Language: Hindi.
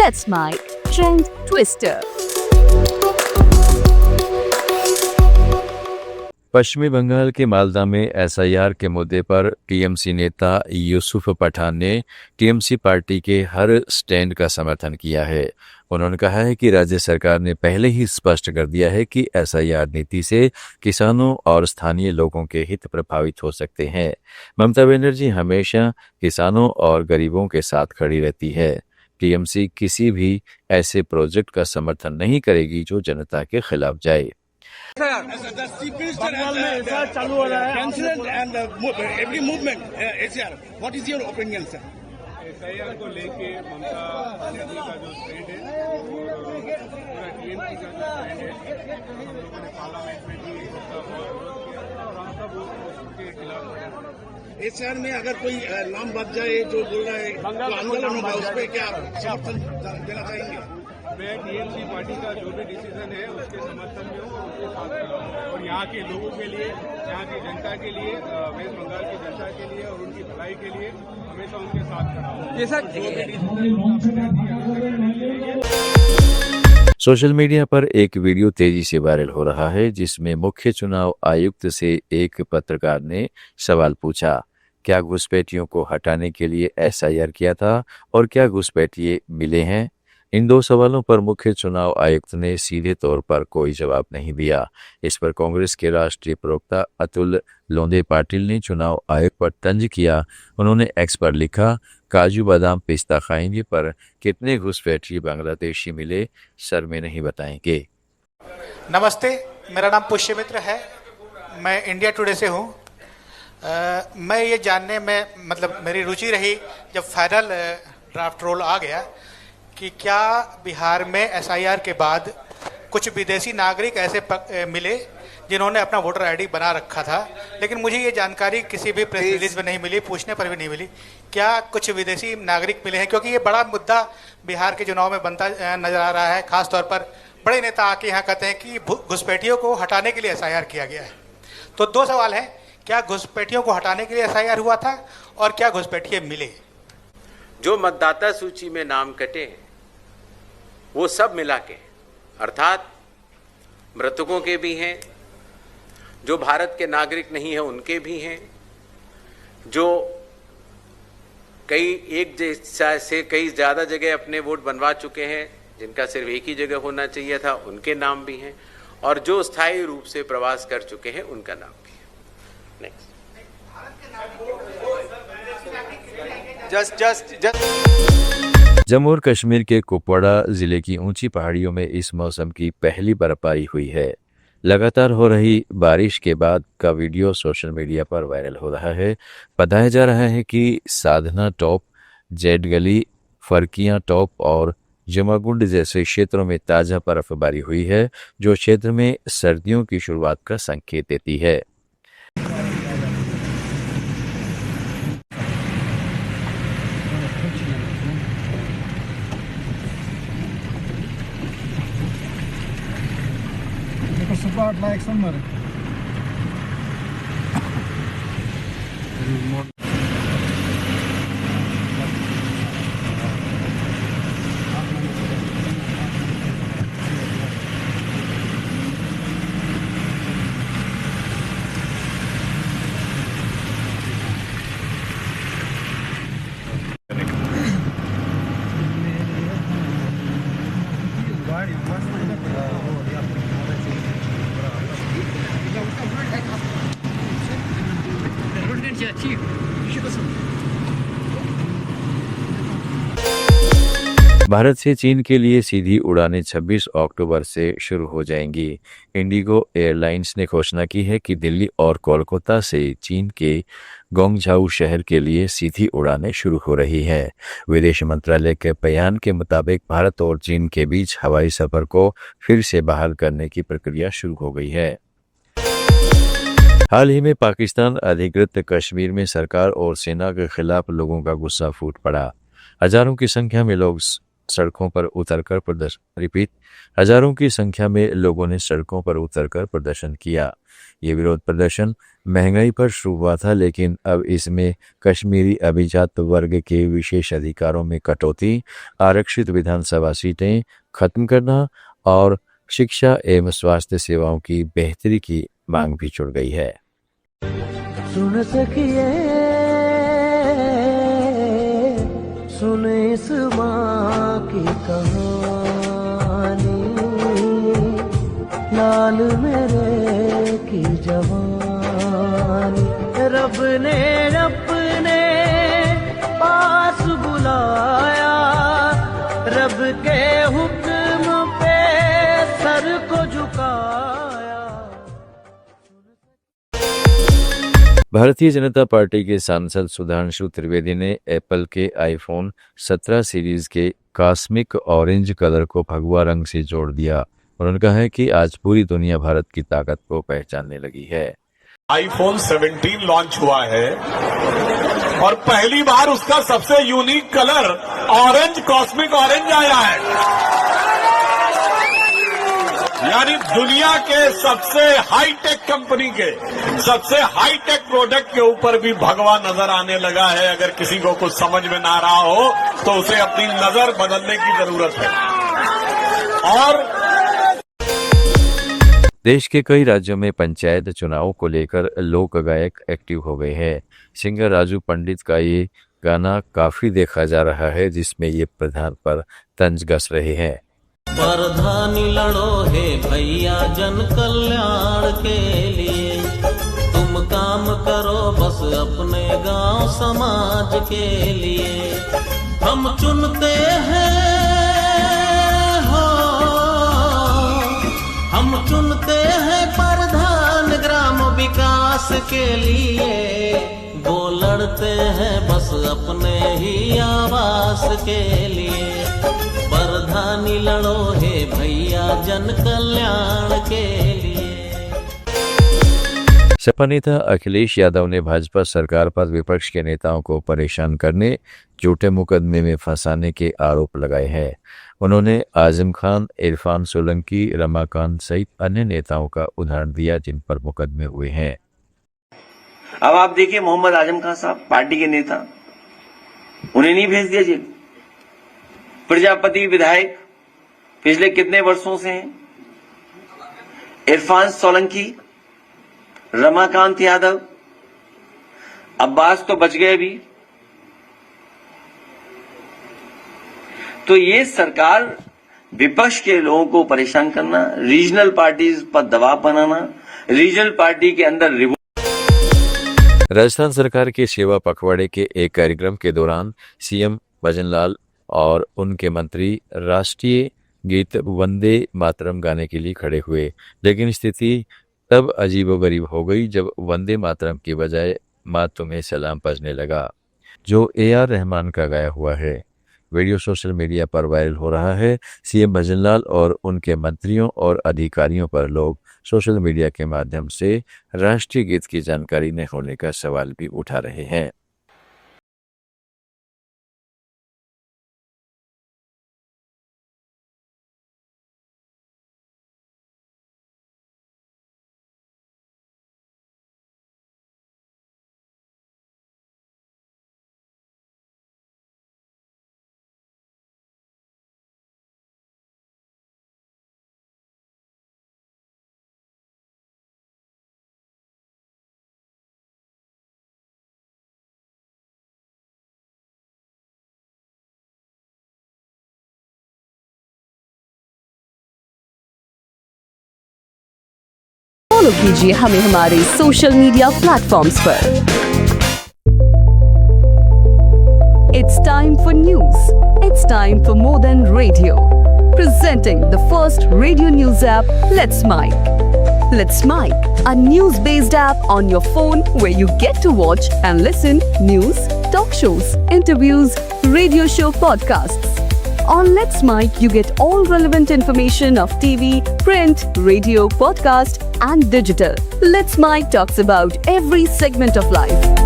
Let's My Trend Twister. पश्चिमी बंगाल के मालदा में एसआईआर के मुद्दे पर टीएमसी नेता यूसुफ पठान ने टीएमसी पार्टी के हर स्टैंड का समर्थन किया है। उन्होंने कहा है कि राज्य सरकार ने पहले ही स्पष्ट कर दिया है कि एसआईआर नीति से किसानों और स्थानीय लोगों के हित प्रभावित हो सकते हैं। ममता बनर्जी हमेशा किसानों और गरीबों के साथ खड़ी रहती है। टीएमसी किसी भी ऐसे प्रोजेक्ट का समर्थन नहीं करेगी जो जनता के खिलाफ जाए। बंगाल में ऐसा चालू हो रहा है cancel and every movement SR what is your opinion sir? SIR को लेके ममता बनर्जी का जो स्टैंड है पूरा टीएमसी का जो स्टैंड है, हम लोगों ने पार्लियामेंट में भी उसका बहुत विरोध किया और हम सब उसके खिलाफ हैं। एसआर में अगर कोई नाम बच जाए जो बोल रहा है तो आंदोलन होगा, उस पर क्या समर्थन देना चाहेंगे? मैं टीएमसी पार्टी का जो भी डिसीजन है उसके समर्थन में हूँ और उसके साथ खड़ा हूँ और यहाँ के लोगों के लिए, यहाँ की जनता के लिए, वेस्ट बंगाल की जनता के लिए और उनकी भलाई के लिए हमेशा उनके साथ खड़ा हूँ। सोशल मीडिया पर एक वीडियो तेजी से वायरल हो रहा है जिसमें मुख्य चुनाव आयुक्त से एक पत्रकार ने सवाल पूछा, क्या घुसपैठियों को हटाने के लिए एसआईआर किया था और क्या घुसपैठिए मिले हैं? इन दो सवालों पर मुख्य चुनाव आयुक्त ने सीधे तौर पर कोई जवाब नहीं दिया। इस पर कांग्रेस के राष्ट्रीय प्रवक्ता अतुल लोंदे पाटिल ने चुनाव आयोग पर तंज किया। उन्होंने एक्स पर लिखा, काजू बादाम पिस्ता खाएंगे पर कितने घुसपैठिए बांग्लादेशी मिले सर में नहीं बताएंगे। नमस्ते, मेरा नाम पुष्यमित्र है, मैं इंडिया टुडे से हूँ। मैं ये जानने में मेरी रुचि रही जब फाइनल ड्राफ्ट रोल आ गया कि क्या बिहार में एसआईआर के बाद कुछ विदेशी नागरिक ऐसे मिले जिन्होंने अपना वोटर आईडी बना रखा था, लेकिन मुझे ये जानकारी किसी भी प्रेस रिलीज में नहीं मिली, पूछने पर भी नहीं मिली। क्या कुछ विदेशी नागरिक मिले हैं? क्योंकि ये बड़ा मुद्दा बिहार के चुनाव में बनता नजर आ रहा है। खास तौर पर बड़े नेता आके यहाँ कहते हैं कि घुसपैठियों को हटाने के लिए एसआईआर किया गया है। तो दो सवाल हैं, क्या घुसपैठियों को हटाने के लिए एसआईआर हुआ था और क्या घुसपैठिए मिले? जो मतदाता सूची में नाम कटे हैं वो सब मिला के, अर्थात मृतकों के भी हैं, जो भारत के नागरिक नहीं हैं उनके भी हैं, जो एक जैसा से कई ज़्यादा जगह अपने वोट बनवा चुके हैं जिनका सिर्फ एक ही जगह होना चाहिए था उनके नाम भी हैं, और जो स्थायी रूप से प्रवास कर चुके हैं उनका नाम भी है। नेक्स्ट। जम्मू और कश्मीर के कुपवाड़ा जिले की ऊंची पहाड़ियों में इस मौसम की पहली बर्फबारी हुई है। लगातार हो रही बारिश के बाद का वीडियो सोशल मीडिया पर वायरल हो रहा है। बताया जा रहा है कि साधना टॉप, जेड गली, फरकियां टॉप और जमागुंड जैसे क्षेत्रों में ताज़ा बर्फबारी हुई है, जो क्षेत्र में सर्दियों की शुरुआत का संकेत देती है। Support like summer. भारत से चीन के लिए सीधी उड़ानें 26 अक्टूबर से शुरू हो जाएंगी। इंडिगो एयरलाइंस ने घोषणा की है कि दिल्ली और कोलकाता से चीन के गोंगझाऊ शहर के लिए सीधी उड़ानें शुरू हो रही हैं। विदेश मंत्रालय के बयान के मुताबिक भारत और चीन के बीच हवाई सफर को फिर से बहाल करने की प्रक्रिया शुरू हो गई है। हाल ही में पाकिस्तान अधिकृत कश्मीर में सरकार और सेना के खिलाफ लोगों का गुस्सा फूट पड़ा। हजारों की संख्या में लोग सड़कों पर उतरकर प्रदर्शन हजारों की संख्या में लोगों ने सड़कों पर उतरकर प्रदर्शन किया। ये विरोध प्रदर्शन महंगाई पर शुरू हुआ था, लेकिन अब इसमें कश्मीरी अभिजात वर्ग के विशेष अधिकारों में कटौती, आरक्षित विधानसभा सीटें खत्म करना और शिक्षा एवं स्वास्थ्य सेवाओं की बेहतरी की मांग भी जुड़ गई है। सुन सकिए सुन इस माँ की कहानी, लाल मेरे की जवानी, रब ने अपने पास बुलाया, रब के हुक्म पे सर को झुकाया। भारतीय जनता पार्टी के सांसद सुधांशु त्रिवेदी ने एप्पल के आईफोन 17 सीरीज के कॉस्मिक ऑरेंज कलर को भगवा रंग से जोड़ दिया। उन्होंने कहा है कि आज पूरी दुनिया भारत की ताकत को पहचानने लगी है। आईफोन 17 लॉन्च हुआ है और पहली बार उसका सबसे unique colour orange, cosmic orange आया है। यानी दुनिया के सबसे हाईटेक कंपनी के सबसे हाईटेक प्रोडक्ट के ऊपर भी भगवा नजर आने लगा है। अगर किसी को कुछ समझ में ना रहा हो तो उसे अपनी नजर बदलने की जरूरत है। और देश के कई राज्यों में पंचायत चुनाव को लेकर लोक गायक एक्टिव हो गए हैं। सिंगर राजू पंडित का ये गाना काफी देखा जा रहा है, जिसमें ये प्रधान पर तंज कस रहे हैं। प्रधानी लड़ो हे भैया जन कल्याण के लिए, तुम काम करो बस अपने गांव समाज के लिए। हम चुनते हैं हो, हम चुनते हैं प्रधान ग्राम विकास के लिए, वो लड़ते हैं बस अपने ही आवास के लिए। प्रधानी लड़ो हे भैया जन कल्याण के लिए। सपा नेता अखिलेश यादव ने भाजपा सरकार पर विपक्ष के नेताओं को परेशान करने, झूठे मुकदमे में फंसाने के आरोप लगाए हैं। उन्होंने आजम खान, इरफान सोलंकी, रमाकांत सहित अन्य नेताओं का उदाहरण दिया जिन पर मुकदमे हुए हैं। अब आप देखिए मोहम्मद आजम खान साहब पार्टी के नेता, उन्हें नहीं भेज दिया जेल। प्रजापति विधायक पिछले कितने वर्षों से हैं। इरफान सोलंकी, रमाकांत यादव, अब्बास तो बच गए भी। तो ये सरकार विपक्ष के लोगों को परेशान करना, रीजनल पार्टीज पर दबाव बनाना, रीजनल पार्टी के अंदर राजस्थान सरकार के सेवा पखवाड़े के एक कार्यक्रम के दौरान सीएम भजनलाल और उनके मंत्री राष्ट्रीय गीत वंदे मातरम गाने के लिए खड़े हुए, लेकिन स्थिति तब अजीबोगरीब हो गई जब वंदे मातरम की बजाय माँ तुम्हें सलाम बजने लगा, जो AR रहमान का गाया हुआ है। वीडियो सोशल मीडिया पर वायरल हो रहा है। सीएम भजनलाल और उनके मंत्रियों और अधिकारियों पर लोग सोशल मीडिया के माध्यम से राष्ट्रीय गीत की जानकारी न होने का सवाल भी उठा रहे हैं। फॉलो कीजिए हमें हमारे सोशल मीडिया प्लेटफॉर्म्स पर। It's time for news. It's time for more than radio. Presenting the first radio news app, Let's Mic. Let's Mic, a news-based app on your phone where you get to watch and listen news, talk shows, interviews, radio show podcasts. On Let's Mic, you get all relevant information of TV, print, radio, podcast, and digital. Let's Mic talks about every segment of life.